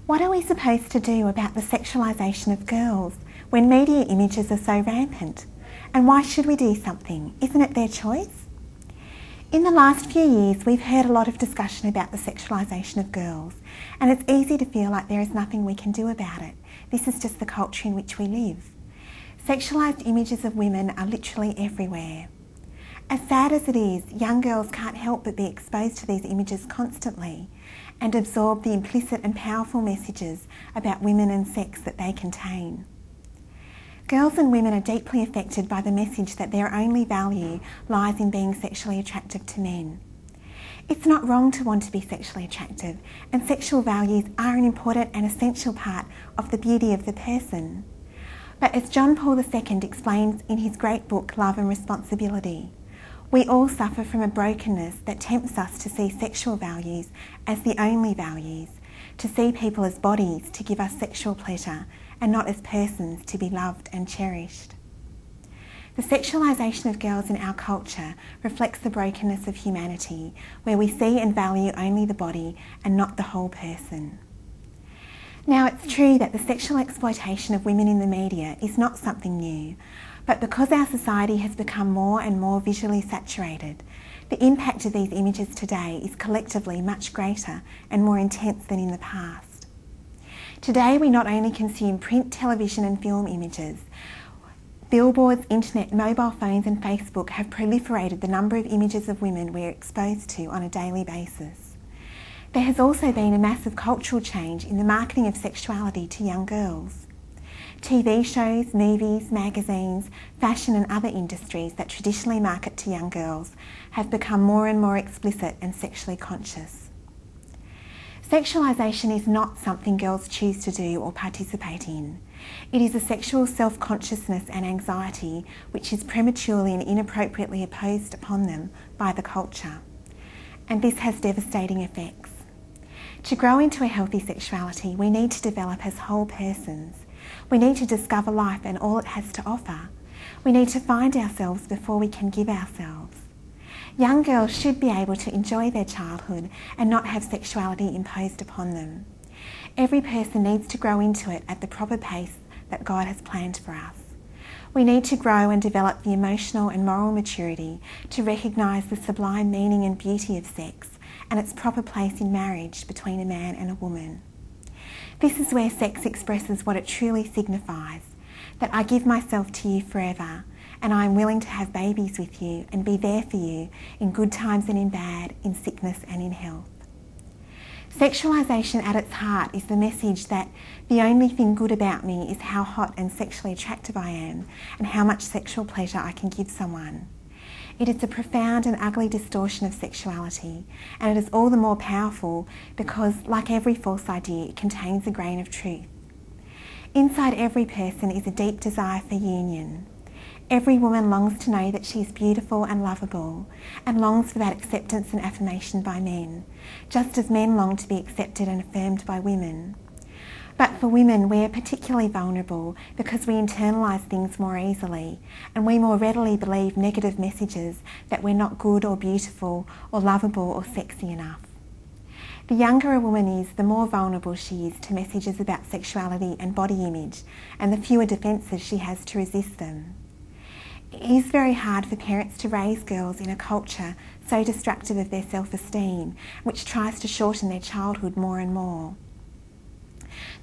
What are we supposed to do about the sexualisation of girls when media images are so rampant? And why should we do something? Isn't it their choice? In the last few years, we've heard a lot of discussion about the sexualisation of girls, and it's easy to feel like there is nothing we can do about it. This is just the culture in which we live. Sexualised images of women are literally everywhere. As sad as it is, young girls can't help but be exposed to these images constantly and absorb the implicit and powerful messages about women and sex that they contain. Girls and women are deeply affected by the message that their only value lies in being sexually attractive to men. It's not wrong to want to be sexually attractive, and sexual values are an important and essential part of the beauty of the person. But as John Paul II explains in his great book, Love and Responsibility, we all suffer from a brokenness that tempts us to see sexual values as the only values, to see people as bodies to give us sexual pleasure and not as persons to be loved and cherished. The sexualisation of girls in our culture reflects the brokenness of humanity, where we see and value only the body and not the whole person. Now, it's true that the sexual exploitation of women in the media is not something new, but because our society has become more and more visually saturated, the impact of these images today is collectively much greater and more intense than in the past. Today, we not only consume print, television and film images. Billboards, internet, mobile phones and Facebook have proliferated the number of images of women we're exposed to on a daily basis. There has also been a massive cultural change in the marketing of sexuality to young girls. TV shows, movies, magazines, fashion and other industries that traditionally market to young girls have become more and more explicit and sexually conscious. Sexualisation is not something girls choose to do or participate in. It is a sexual self-consciousness and anxiety which is prematurely and inappropriately imposed upon them by the culture. And this has devastating effects. To grow into a healthy sexuality, we need to develop as whole persons. We need to discover life and all it has to offer. We need to find ourselves before we can give ourselves. Young girls should be able to enjoy their childhood and not have sexuality imposed upon them. Every person needs to grow into it at the proper pace that God has planned for us. We need to grow and develop the emotional and moral maturity to recognise the sublime meaning and beauty of sex and its proper place in marriage between a man and a woman. This is where sex expresses what it truly signifies, that I give myself to you forever, and I am willing to have babies with you and be there for you in good times and in bad, in sickness and in health. Sexualisation at its heart is the message that the only thing good about me is how hot and sexually attractive I am and how much sexual pleasure I can give someone. It is a profound and ugly distortion of sexuality, and it is all the more powerful because, like every false idea, it contains a grain of truth. Inside every person is a deep desire for union. Every woman longs to know that she is beautiful and lovable, and longs for that acceptance and affirmation by men, just as men long to be accepted and affirmed by women. But for women, we are particularly vulnerable because we internalise things more easily, and we more readily believe negative messages that we're not good or beautiful or lovable or sexy enough. The younger a woman is, the more vulnerable she is to messages about sexuality and body image, and the fewer defences she has to resist them. It is very hard for parents to raise girls in a culture so destructive of their self-esteem, which tries to shorten their childhood more and more.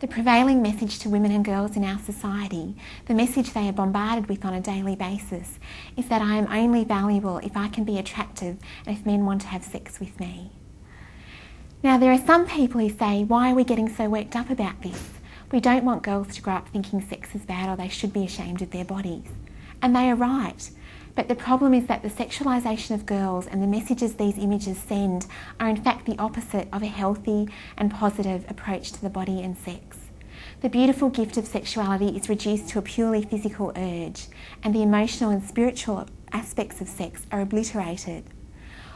The prevailing message to women and girls in our society, the message they are bombarded with on a daily basis, is that I am only valuable if I can be attractive and if men want to have sex with me. Now, there are some people who say, why are we getting so worked up about this? We don't want girls to grow up thinking sex is bad or they should be ashamed of their bodies. And they are right. But the problem is that the sexualisation of girls and the messages these images send are in fact the opposite of a healthy and positive approach to the body and sex. The beautiful gift of sexuality is reduced to a purely physical urge, and the emotional and spiritual aspects of sex are obliterated.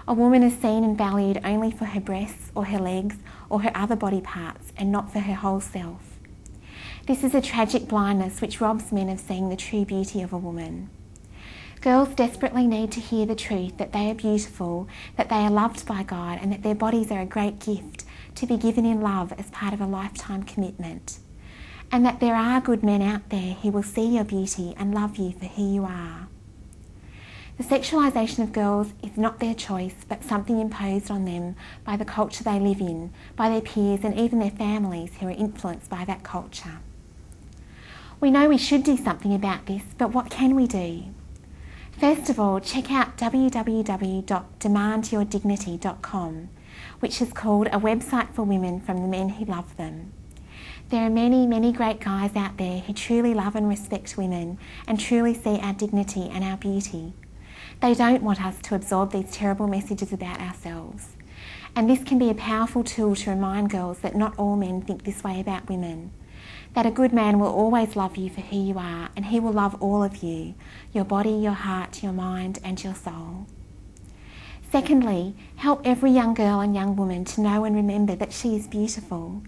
A woman is seen and valued only for her breasts or her legs or her other body parts and not for her whole self. This is a tragic blindness which robs men of seeing the true beauty of a woman. Girls desperately need to hear the truth that they are beautiful, that they are loved by God, and that their bodies are a great gift to be given in love as part of a lifetime commitment, and that there are good men out there who will see your beauty and love you for who you are. The sexualisation of girls is not their choice, but something imposed on them by the culture they live in, by their peers and even their families who are influenced by that culture. We know we should do something about this, but what can we do? First of all, check out www.demandyourdignity.com, which is called a website for women from the men who love them. There are many, many great guys out there who truly love and respect women and truly see our dignity and our beauty. They don't want us to absorb these terrible messages about ourselves. And this can be a powerful tool to remind girls that not all men think this way about women. That a good man will always love you for who you are, and he will love all of you, your body, your heart, your mind and your soul. Secondly, help every young girl and young woman to know and remember that she is beautiful.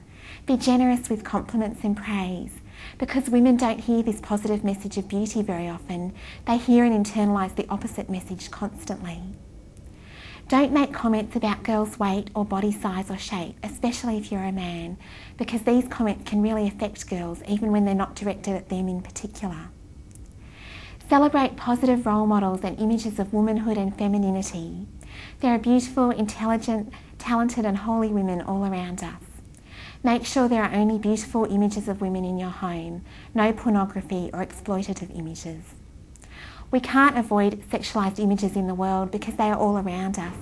Be generous with compliments and praise, because women don't hear this positive message of beauty very often. They hear and internalise the opposite message constantly. Don't make comments about girls' weight or body size or shape, especially if you're a man, because these comments can really affect girls even when they're not directed at them in particular. Celebrate positive role models and images of womanhood and femininity. There are beautiful, intelligent, talented and holy women all around us. Make sure there are only beautiful images of women in your home, no pornography or exploitative images. We can't avoid sexualised images in the world because they are all around us,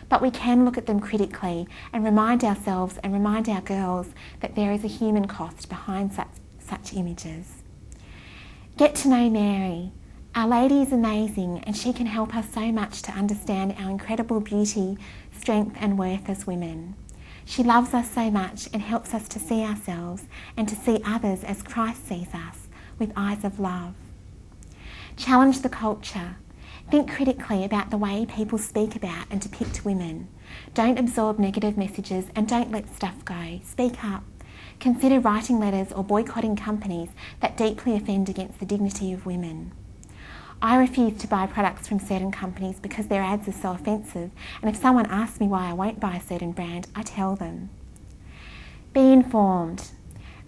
but we can look at them critically and remind ourselves and remind our girls that there is a human cost behind such images. Get to know Mary. Our Lady is amazing, and she can help us so much to understand our incredible beauty, strength and worth as women. She loves us so much and helps us to see ourselves and to see others as Christ sees us, with eyes of love. Challenge the culture. Think critically about the way people speak about and depict women. Don't absorb negative messages and don't let stuff go. Speak up. Consider writing letters or boycotting companies that deeply offend against the dignity of women. I refuse to buy products from certain companies because their ads are so offensive, and if someone asks me why I won't buy a certain brand, I tell them. Be informed.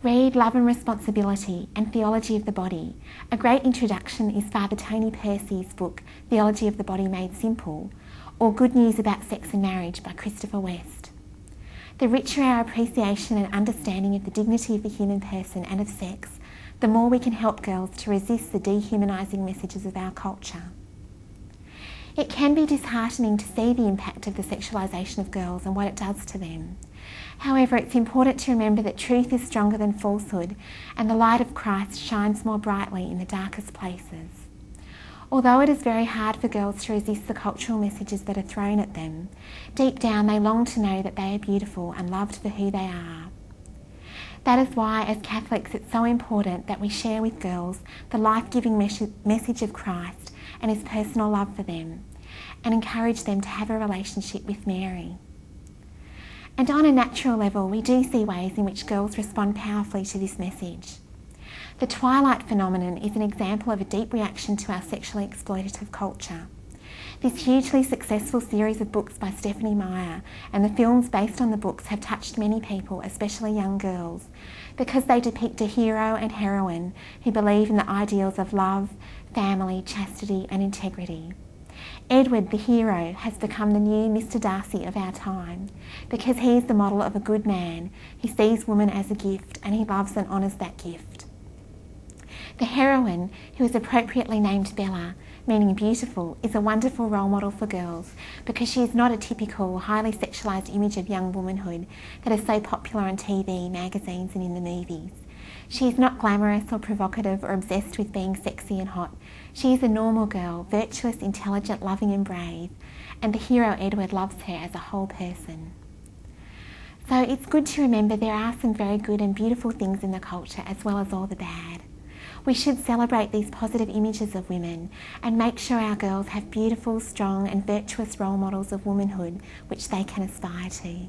Read Love and Responsibility and Theology of the Body. A great introduction is Father Tony Percy's book, Theology of the Body Made Simple, or Good News About Sex and Marriage by Christopher West. The richer our appreciation and understanding of the dignity of the human person and of sex, the more we can help girls to resist the dehumanising messages of our culture. It can be disheartening to see the impact of the sexualisation of girls and what it does to them. However, it's important to remember that truth is stronger than falsehood, and the light of Christ shines more brightly in the darkest places. Although it is very hard for girls to resist the cultural messages that are thrown at them, deep down they long to know that they are beautiful and loved for who they are. That is why, as Catholics, it's so important that we share with girls the life-giving message of Christ and his personal love for them, and encourage them to have a relationship with Mary. And on a natural level, we do see ways in which girls respond powerfully to this message. The Twilight phenomenon is an example of a deep reaction to our sexually exploitative culture. This hugely successful series of books by Stephanie Meyer and the films based on the books have touched many people, especially young girls, because they depict a hero and heroine who believe in the ideals of love, family, chastity and integrity. Edward, the hero, has become the new Mr. Darcy of our time because he is the model of a good man who sees woman as a gift and he loves and honours that gift. The heroine, who is appropriately named Bella, meaning beautiful, is a wonderful role model for girls because she is not a typical, highly sexualised image of young womanhood that is so popular on TV, magazines and in the movies. She is not glamorous or provocative or obsessed with being sexy and hot. She is a normal girl, virtuous, intelligent, loving and brave, and the hero Edward loves her as a whole person. So it's good to remember there are some very good and beautiful things in the culture as well as all the bad. We should celebrate these positive images of women and make sure our girls have beautiful, strong and virtuous role models of womanhood which they can aspire to.